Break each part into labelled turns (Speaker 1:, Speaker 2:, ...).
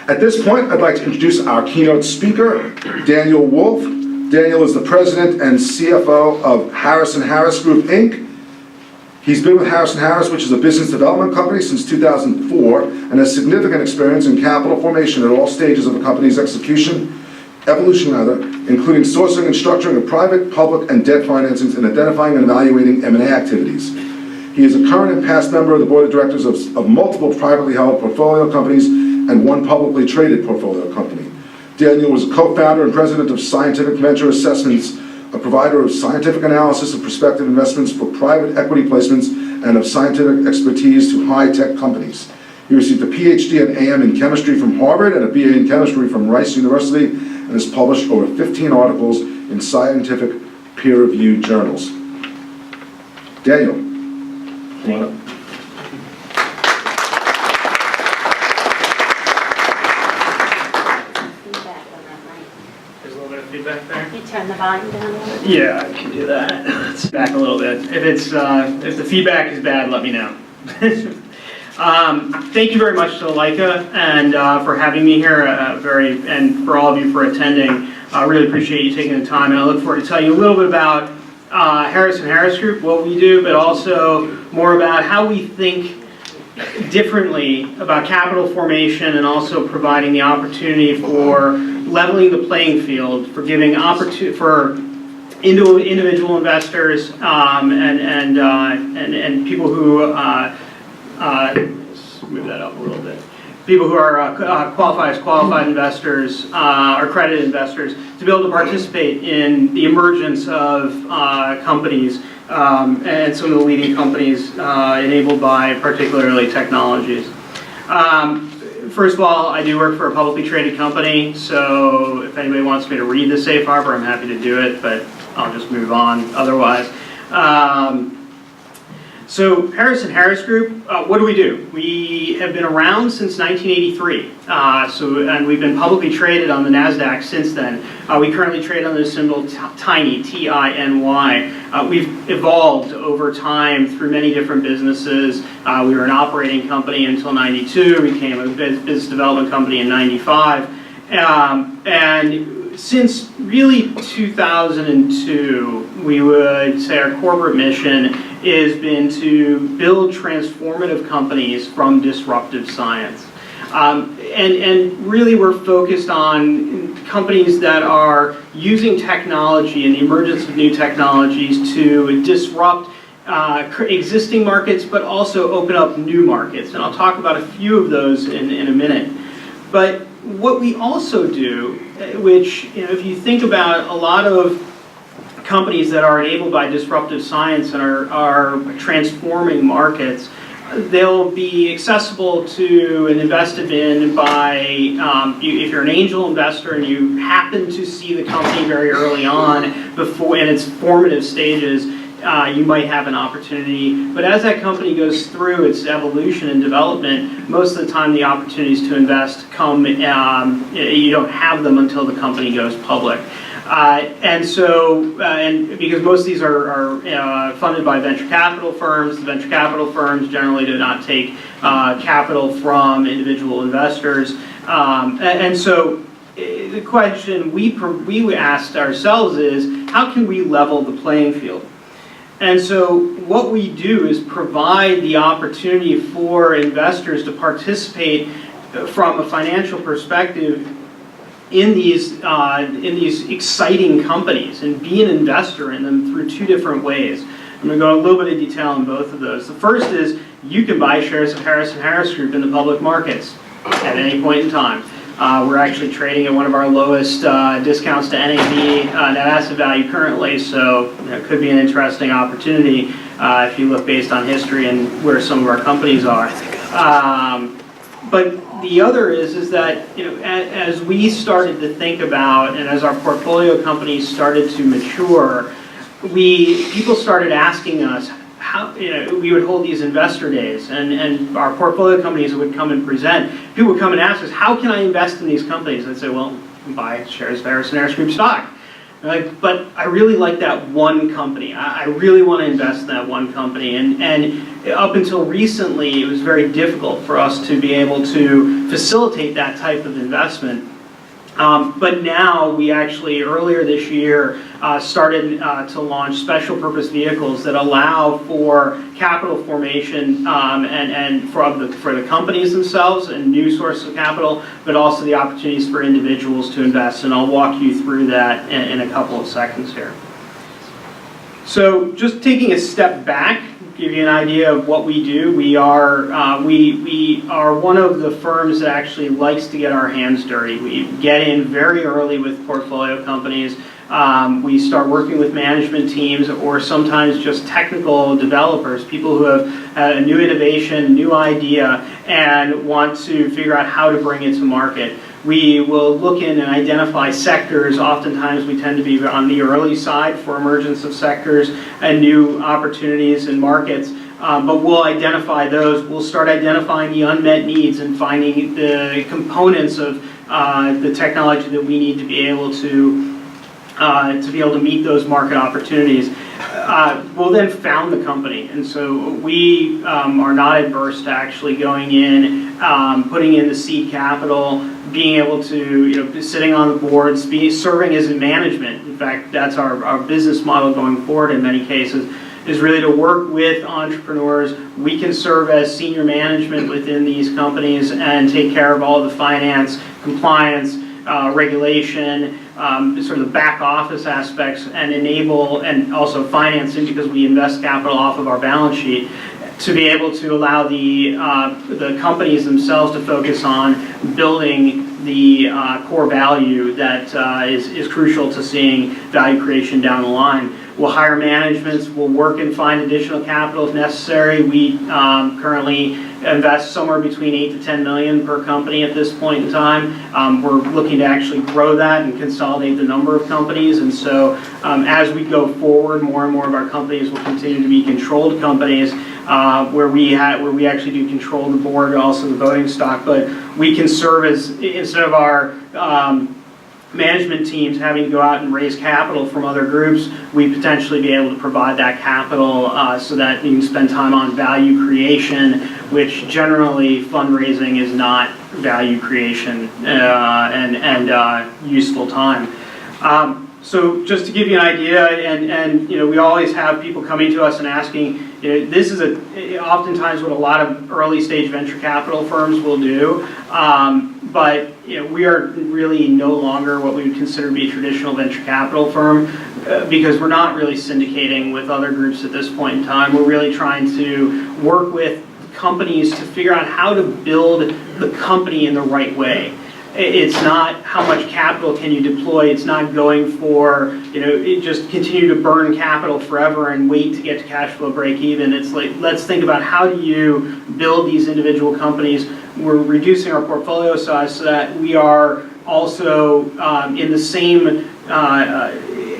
Speaker 1: At this point, I'd like to introduce our keynote speaker, Daniel Wolfe. Daniel is the president and CFO of Harris & Harris Group, Inc. He's been with Harris & Harris, which is a business development company, since 2004, and has significant experience in capital formation at all stages of a company's evolution, including sourcing and structuring of private, public, and debt financings and identifying and evaluating M&A activities. He is a current and past member of the board of directors of multiple privately held portfolio companies and one publicly traded portfolio company. Daniel was a co-founder and president of Scientific Venture Assessments, a provider of scientific analysis of prospective investments for private equity placements and of scientific expertise to high-tech companies. He received a PhD and AM in chemistry from Harvard and a BA in chemistry from Rice University, and has published over 15 articles in scientific peer-reviewed journals. Daniel, come on up.
Speaker 2: Feedback there?
Speaker 3: You turn the volume down a little bit?
Speaker 2: Yeah, I can do that. Let's back a little bit. If the feedback is bad, let me know. Thank you very much to LICA and for having me here, and for all of you for attending. I really appreciate you taking the time, and I look forward to telling you a little bit about Harris & Harris Group, what we do, but also more about how we think differently about capital formation and also providing the opportunity for leveling the playing field, for giving opportunity for individual investors and people who let's move that up a little bit. People who are qualified investors, or accredited investors, to be able to participate in the emergence of companies and some of the leading companies enabled by particularly technologies. First of all, I do work for a publicly traded company, so if anybody wants me to read the safe harbor, I'm happy to do it, but I'll just move on otherwise. So Harris & Harris Group, what do? We have been around since 1983, and we've been publicly traded on the NASDAQ since then. We currently trade under the symbol TINY, T-I-N-Y. We've evolved over time through many different businesses. We were an operating company until '92, became a business development company in '95, and since really 2002, we would say our corporate mission has been to build transformative companies from disruptive science. And really we're focused on companies that are using technology and the emergence of new technologies to disrupt existing markets, but also open up new markets. And I'll talk about a few of those in a minute. But what we also do, which, if you think about a lot of companies that are enabled by disruptive science and are transforming markets, they'll be accessible to and invested in by, if you're an angel investor and you happen to see the company very early on before in its formative stages, you might have an opportunity. But as that company goes through its evolution and development, most of the time the opportunities to invest come, you don't have them until the company goes public. And because most of these are funded by venture capital firms, the venture capital firms generally do not take capital from individual investors. And so the question we asked ourselves is, how can we level the playing field? And so what we do is provide the opportunity for investors to participate from a financial perspective in these exciting companies and be an investor in them through two different ways. I'm going to go a little bit of detail on both of those. The first is you can buy shares of Harris & Harris Group in the public markets at any point in time. We're actually trading at one of our lowest discounts to NAV, net asset value currently, so it could be an interesting opportunity if you look based on history and where some of our companies are. But the other is that, as we started to think about, and as our portfolio companies started to mature, people started asking us how, we would hold these investor days, and our portfolio companies would come and present. People would come and ask us, how can I invest in these companies? I'd say, well, buy shares of Harris & Harris Group stock. Like, but I really like that one company. I really want to invest in that one company. And up until recently, it was very difficult for us to be able to facilitate that type of investment. But now we actually, earlier this year, started to launch special purpose vehicles that allow for capital formation and for the companies themselves and new sources of capital, but also the opportunities for individuals to invest. And I'll walk you through that in a couple of seconds here. So just taking a step back, give you an idea of what we do. We are one of the firms that actually likes to get our hands dirty. We get in very early with portfolio companies. We start working with management teams or sometimes just technical developers, people who have a new innovation, new idea, and want to figure out how to bring it to market. We will look in and identify sectors. Oftentimes we tend to be on the early side for emergence of sectors and new opportunities and markets. But we'll identify those. We'll start identifying the unmet needs and finding the components of the technology that we need to be able to meet those market opportunities. We'll then found the company, and so we are not adverse to actually going in, putting in the seed capital, being able to, sitting on the boards, serving as in management. In fact, that's our business model going forward in many cases, is really to work with entrepreneurs. We can serve as senior management within these companies and take care of all the finance, compliance, regulation, sort of the back office aspects, and enable, and also financing, because we invest capital off of our balance sheet, to be able to allow the companies themselves to focus on building the core value that is crucial to seeing value creation down the line. We'll hire managements, we'll work and find additional capital if necessary. We currently invest somewhere between 8 to 10 million per company at this point in time. We're looking to actually grow that and consolidate the number of companies, and so as we go forward, more and more of our companies will continue to be controlled companies, where we actually do control the board, also the voting stock, but we can serve as, instead of our management teams having to go out and raise capital from other groups, we potentially be able to provide that capital so that you can spend time on value creation, which generally fundraising is not value creation and useful time. So just to give you an idea, and we always have people coming to us and asking, this is oftentimes what a lot of early stage venture capital firms will do, but we are really no longer what we would consider to be a traditional venture capital firm, because we're not really syndicating with other groups at this point in time. We're really trying to work with companies to figure out how to build the company in the right way. It's not how much capital can you deploy. It's not going for, just continue to burn capital forever and wait to get to cash flow break even. It's like, let's think about how do you build these individual companies. We're reducing our portfolio size so that we are also in the same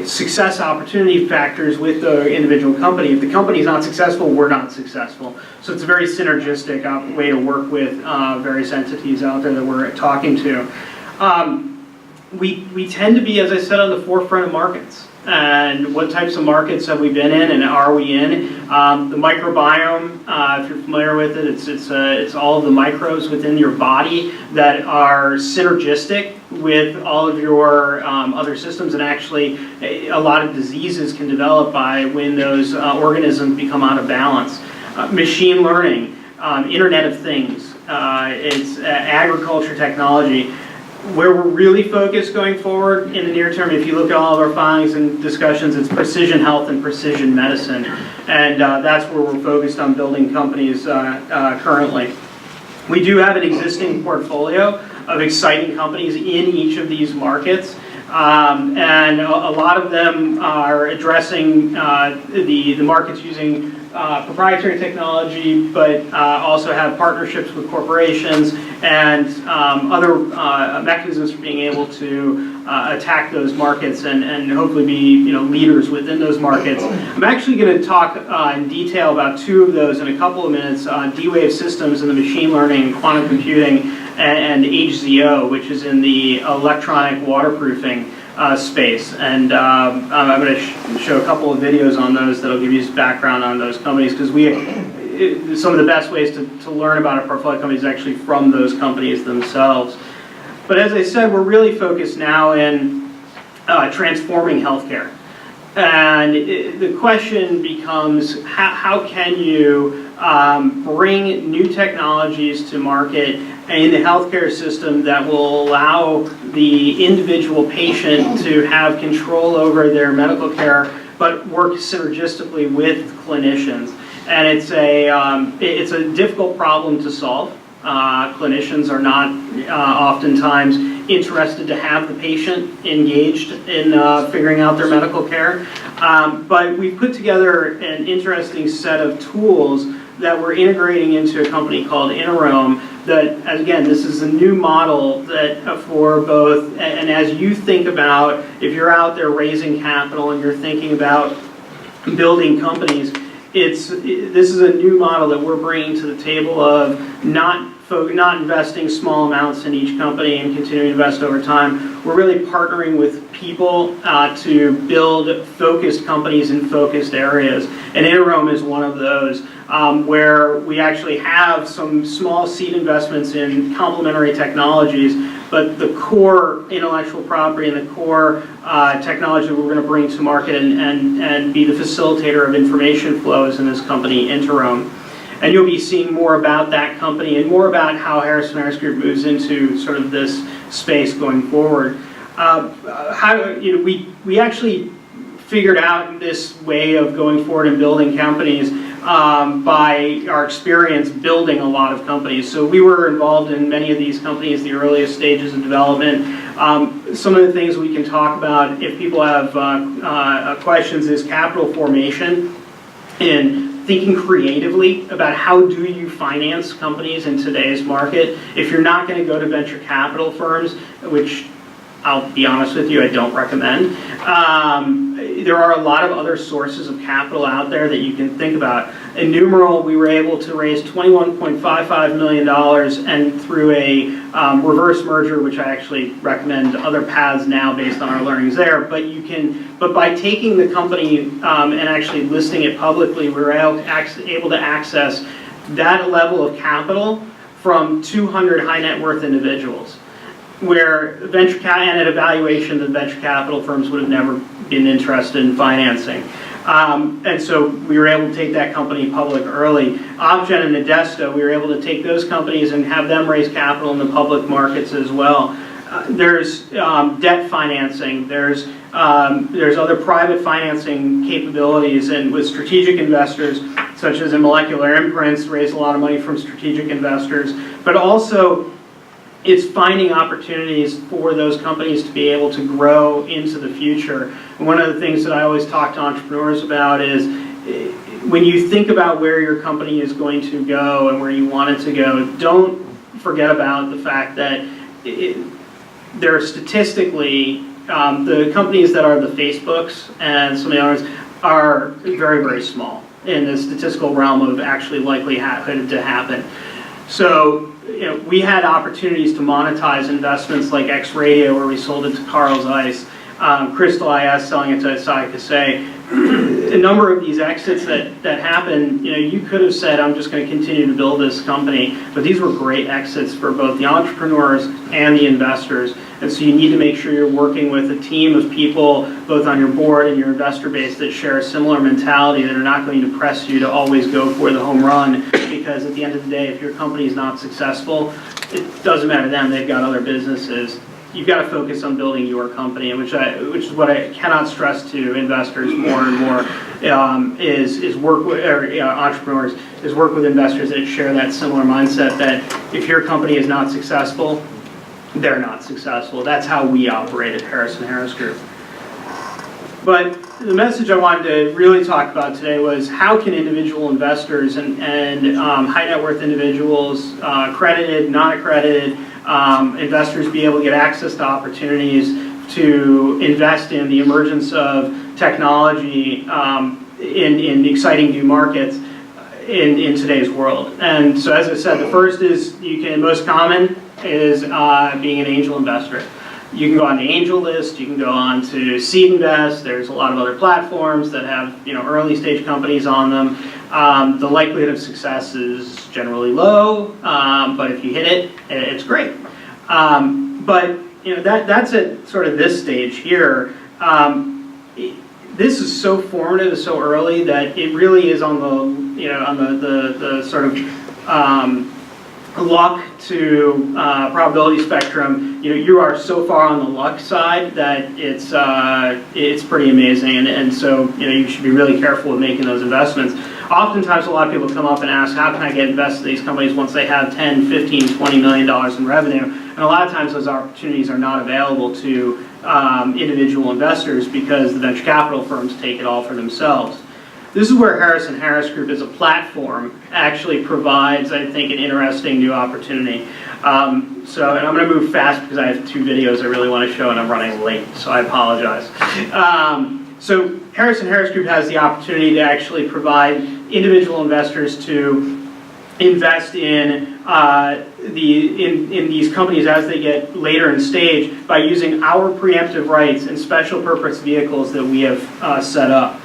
Speaker 2: success opportunity factors with the individual company. If the company is not successful, we're not successful. So it's a very synergistic way to work with various entities out there that we're talking to. We tend to be, as I said, on the forefront of markets. And what types of markets have we been in and are we in? The microbiome, if you're familiar with it, it's all of the microbes within your body that are synergistic with all of your other systems, and actually a lot of diseases can develop by when those organisms become out of balance. Machine learning, Internet of Things, it's agriculture technology. Where we're really focused going forward in the near term, if you look at all of our filings and discussions, it's precision health and precision medicine. And that's where we're focused on building companies currently. We do have an existing portfolio of exciting companies in each of these markets. And a lot of them are addressing the markets using proprietary technology, but also have partnerships with corporations and other mechanisms for being able to attack those markets and hopefully be leaders within those markets. I'm actually going to talk in detail about two of those in a couple of minutes, D-Wave systems in the machine learning, quantum computing, and HZO, which is in the electronic waterproofing space. And I'm going to show a couple of videos on those that'll give you background on those companies, because some of the best ways to learn about a portfolio company is actually from those companies themselves. But as I said, we're really focused now in transforming healthcare. And the question becomes, how can you bring new technologies to market in the healthcare system that will allow the individual patient to have control over their medical care, but work synergistically with clinicians? And it's a difficult problem to solve. Clinicians are not oftentimes interested to have the patient engaged in figuring out their medical care. But we've put together an interesting set of tools that we're integrating into a company called Interome that, again, this is a new model that for both, and as you think about, if you're out there raising capital and you're thinking about building companies, this is a new model that we're bringing to the table of not investing small amounts in each company and continuing to invest over time. We're really partnering with people to build focused companies in focused areas. And Interome is one of those where we actually have some small seed investments in complementary technologies, but the core intellectual property and the core technology that we're going to bring to market and be the facilitator of information flows in this company, Interome. And you'll be seeing more about that company and more about how Harrison Harris Group moves into sort of this space going forward. We actually figured out this way of going forward and building companies by our experience building a lot of companies. So we were involved in many of these companies, the earliest stages of development. Some of the things we can talk about if people have questions is capital formation and thinking creatively about how do you finance companies in today's market. If you're not going to go to venture capital firms, which I'll be honest with you, I don't recommend. There are a lot of other sources of capital out there that you can think about. In Numeral, we were able to raise $21.55 million, and through a reverse merger, which I actually recommend other paths now based on our learnings there. But by taking the company and actually listing it publicly, we were able to access that level of capital from 200 high net worth individuals, where venture capital, and at a valuation that venture capital firms would have never been interested in financing. And so we were able to take that company public early. Opgen and Adesto, we were able to take those companies and have them raise capital in the public markets as well. There's debt financing, there's other private financing capabilities, and with strategic investors, such as in Molecular Imprints, raised a lot of money from strategic investors, but also it's finding opportunities for those companies to be able to grow into the future. And one of the things that I always talk to entrepreneurs about is when you think about where your company is going to go and where you want it to go, don't forget about the fact that there are statistically, the companies that are the Facebooks and some of the others are very, very small in the statistical realm of actually likely to happen. So, we had opportunities to monetize investments like X Radio, where we sold it to Carl Zeiss, Crystal IS selling it to Asai Kasei. A number of these exits that happened, you could have said, I'm just going to continue to build this company, but these were great exits for both the entrepreneurs and the investors. And so you need to make sure you're working with a team of people, both on your board and your investor base, that share a similar mentality, that are not going to press you to always go for the home run, because at the end of the day, if your company is not successful, it doesn't matter to them, they've got other businesses. You've got to focus on building your company, which is what I cannot stress to investors more and more, is work with entrepreneurs, is work with investors that share that similar mindset, that if your company is not successful, they're not successful. That's how we operate at Harrison Harris Group. But the message I wanted to really talk about today was how can individual investors and high net worth individuals, accredited, non-accredited, investors be able to get access to opportunities to invest in the emergence of technology in exciting new markets in today's world. And so, as I said, the first is most common is being an angel investor. You can go on the Angel List, you can go on to Seed Invest, there's a lot of other platforms that have early stage companies on them. The likelihood of success is generally low, but if you hit it, it's great. But that's at sort of this stage here. This is so formative, so early that it really is on the sort of luck to probability spectrum. You are so far on the luck side that it's pretty amazing, and so you should be really careful with making those investments. Oftentimes a lot of people come up and ask, how can I get invested in these companies once they have 10, 15, $20 million in revenue? And a lot of times those opportunities are not available to individual investors because the venture capital firms take it all for themselves. This is where Harris & Harris Group as a platform actually provides, I think, an interesting new opportunity. And I'm going to move fast because I have 2 videos I really want to show and I'm running late, so I apologize. So Harris & Harris Group has the opportunity to actually provide individual investors to invest in these companies as they get later in stage by using our preemptive rights and special purpose vehicles that we have set up.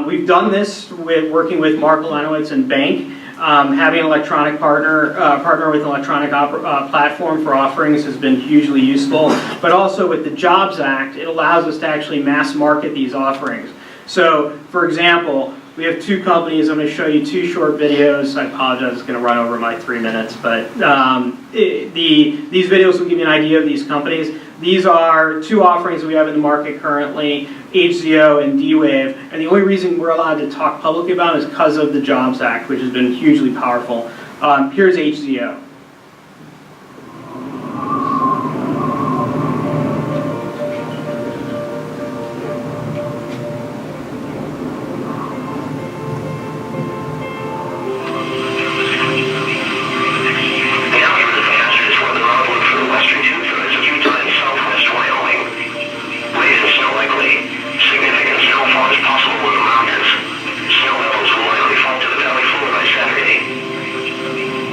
Speaker 2: We've done this with working with Mark Lenowitz and Bank. Having an electronic partner with an electronic platform for offerings has been hugely useful. But also with the Jobs Act, it allows us to actually mass market these offerings. So, for example, we have 2 companies. I'm going to show you 2 short videos. I apologize, it's going to run over my 3 minutes, but these videos will give you an idea of these companies. These are 2 offerings we have in the market currently, HZO and D-Wave, and the only reason we're allowed to talk publicly about it is because of the Jobs Act, which has been hugely powerful. Here's HZO.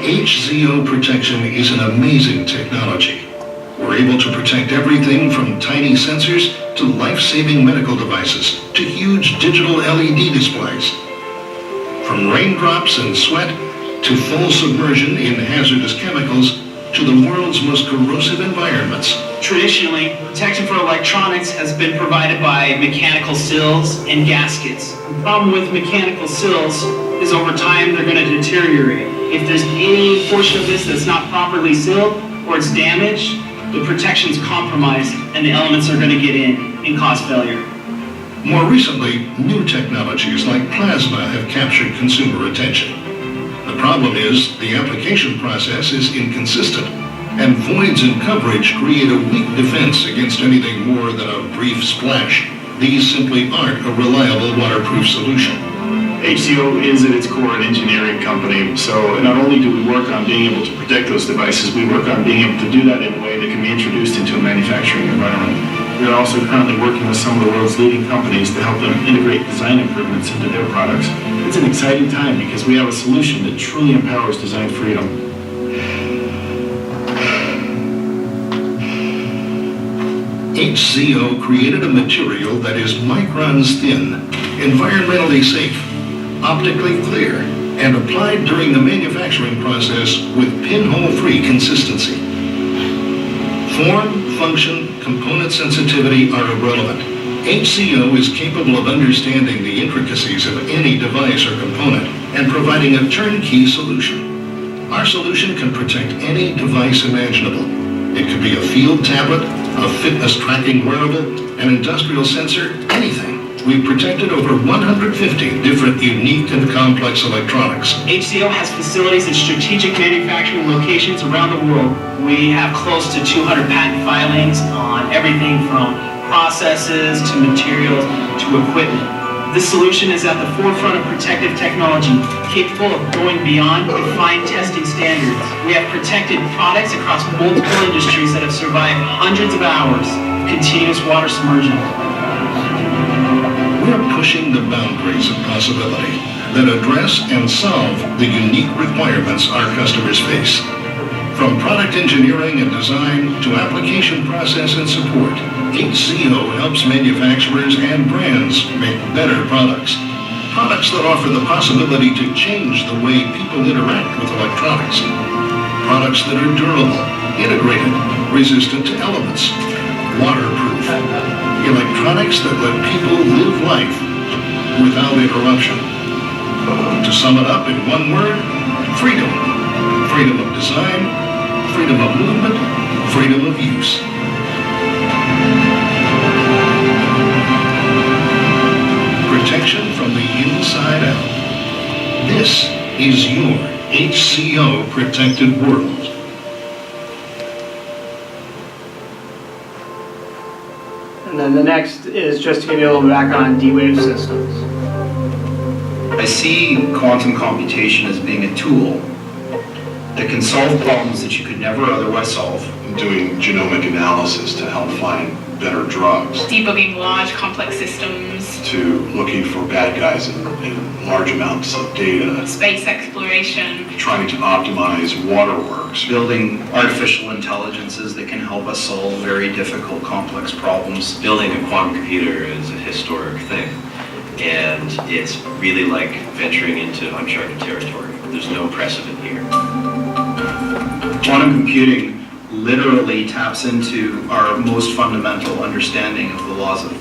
Speaker 3: HZO protection is an amazing technology. We're able to protect everything from tiny sensors to life-saving medical devices to huge digital LED displays. From raindrops and sweat to full submersion in hazardous chemicals to the world's most corrosive environments.
Speaker 4: Traditionally, protection for electronics has been provided by mechanical sills and gaskets. The problem with mechanical sills is over time they're going to deteriorate. If there's any portion of this that's not properly sealed or it's damaged, the protection's compromised and the elements are going to get in and cause failure.
Speaker 3: More recently, new technologies like plasma have captured consumer attention. The problem is the application process is inconsistent, and voids in coverage create a weak defense against anything more than a brief splash. These simply aren't a reliable waterproof solution.
Speaker 5: HZO is at its core an engineering company, so not only do we work on being able to protect those devices, we work on being able to do that in a way that can be introduced into a manufacturing environment. We are also currently working with some of the world's leading companies to help them integrate design improvements into their products. It's an exciting time because we have a solution that truly empowers design freedom.
Speaker 3: HZO created a material that is microns thin, environmentally safe, optically clear, and applied during the manufacturing process with pinhole-free consistency. Form, function, component sensitivity are irrelevant. HZO is capable of understanding the intricacies of any device or component and providing a turnkey solution. Our solution can protect any device imaginable. It could be a field tablet, a fitness tracking wearable, an industrial sensor, anything. We've protected over 150 different unique and complex electronics.
Speaker 4: HZO has facilities in strategic manufacturing locations around the world. We have close to 200 patent filings on everything from processes to materials to equipment. This solution is at the forefront of protective technology, capable of going beyond defined testing standards. We have protected products across multiple industries that have survived hundreds of hours of continuous water submersion.
Speaker 3: We're pushing the boundaries of possibility that address and solve the unique requirements our customers face. From product engineering and design to application process and support, HCO helps manufacturers and brands make better products. Products that offer the possibility to change the way people interact with electronics. Products that are durable, integrated, resistant to elements, waterproof. Electronics that let people live life without interruption. To sum it up in one word, freedom. Freedom of design, freedom of movement, freedom of use. Protection from the inside out. This is your HCO protected world.
Speaker 2: And then the next is just to give you a little background on D-Wave systems.
Speaker 6: I see quantum computation as being a tool that can solve problems that you could never otherwise solve.
Speaker 7: Doing genomic analysis to help find better drugs,
Speaker 8: debugging large complex systems,
Speaker 7: to looking for bad guys in large amounts of data,
Speaker 8: space exploration,
Speaker 7: trying to optimize waterworks,
Speaker 6: Building artificial intelligences that can help us solve very difficult, complex problems.
Speaker 9: Building a quantum computer is a historic thing, and it's really like venturing into uncharted territory. There's no precedent here.
Speaker 6: Quantum computing literally taps into our most fundamental understanding of the laws of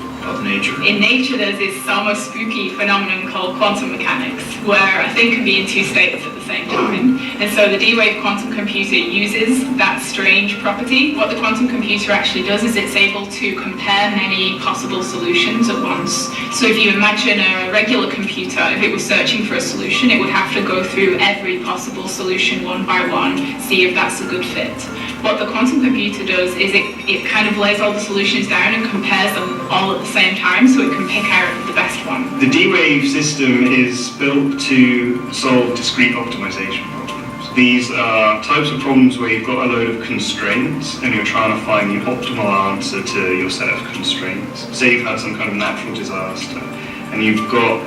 Speaker 6: nature.
Speaker 8: In nature, there's this almost spooky phenomenon called quantum mechanics, where a thing can be in two states at the same time. And so the D-Wave quantum computer uses that strange property. What the quantum computer actually does is it's able to compare many possible solutions at once. So if you imagine a regular computer, if it was searching for a solution, it would have to go through every possible solution one by one, see if that's a good fit. What the quantum computer does is it kind of lays all the solutions down and compares them all at the same time so it can pick out the best one.
Speaker 5: The D-Wave system is built to solve discrete optimization problems. These are types of problems where you've got a load of constraints and you're trying to find the optimal answer to your set of constraints. Say you've had some kind of natural disaster and you've got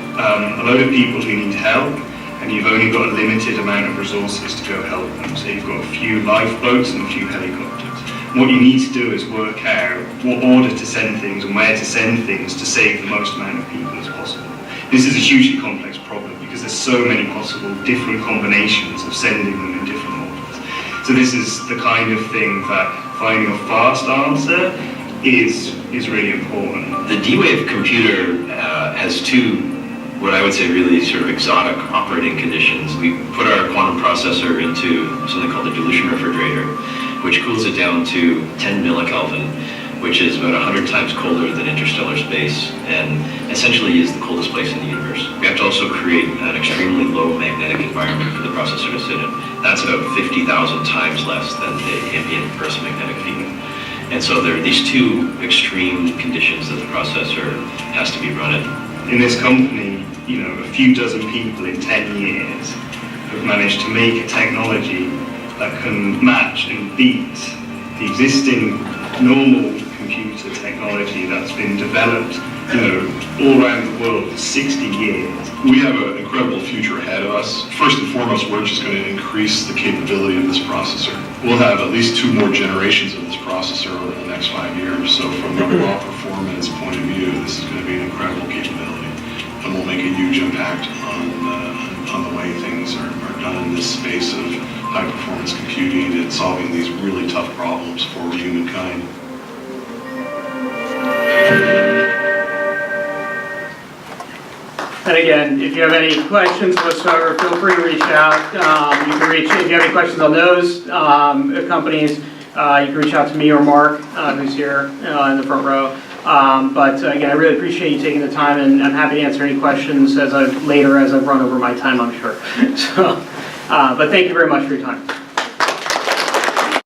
Speaker 5: a load of people who need help, and you've only got a limited amount of resources to go help them. So you've got a few lifeboats and a few helicopters. What you need to do is work out what order to send things and where to send things to save the most amount of people as possible. This is a hugely complex problem because there's so many possible different combinations of sending them in different orders. So this is the kind of thing that finding a fast answer is really important.
Speaker 9: The D-Wave computer has two, what I would say, really sort of exotic operating conditions. We put our quantum processor into something called the dilution refrigerator, which cools it down to 10 millikelvin, which is about 100 times colder than interstellar space, and essentially is the coldest place in the universe. We have to also create an extremely low magnetic environment for the processor to sit in. That's about 50,000 times less than the ambient Earth's magnetic field. And so there are these two extreme conditions that the processor has to be run in.
Speaker 5: In this company, a few dozen people in 10 years have managed to make a technology that can match and beat the existing normal computer technology that's been developed, all around the world for 60 years.
Speaker 7: we have an incredible future ahead of us. First and foremost, we're just going to increase the capability of this processor. We'll have at least 2 more generations of this processor over the next 5 years. So from a raw performance point of view, this is going to be an incredible capability. And will make a huge impact on the way things are done in this space of high performance computing and solving these really tough problems for humankind.
Speaker 2: And again, if you have any questions whatsoever, feel free to reach out. You can reach, if you have any questions on those companies, you can reach out to me or Mark, who's here in the front row. But again, I really appreciate you taking the time, and I'm happy to answer any questions as I've run over my time, I'm sure. So, but thank you very much for your time.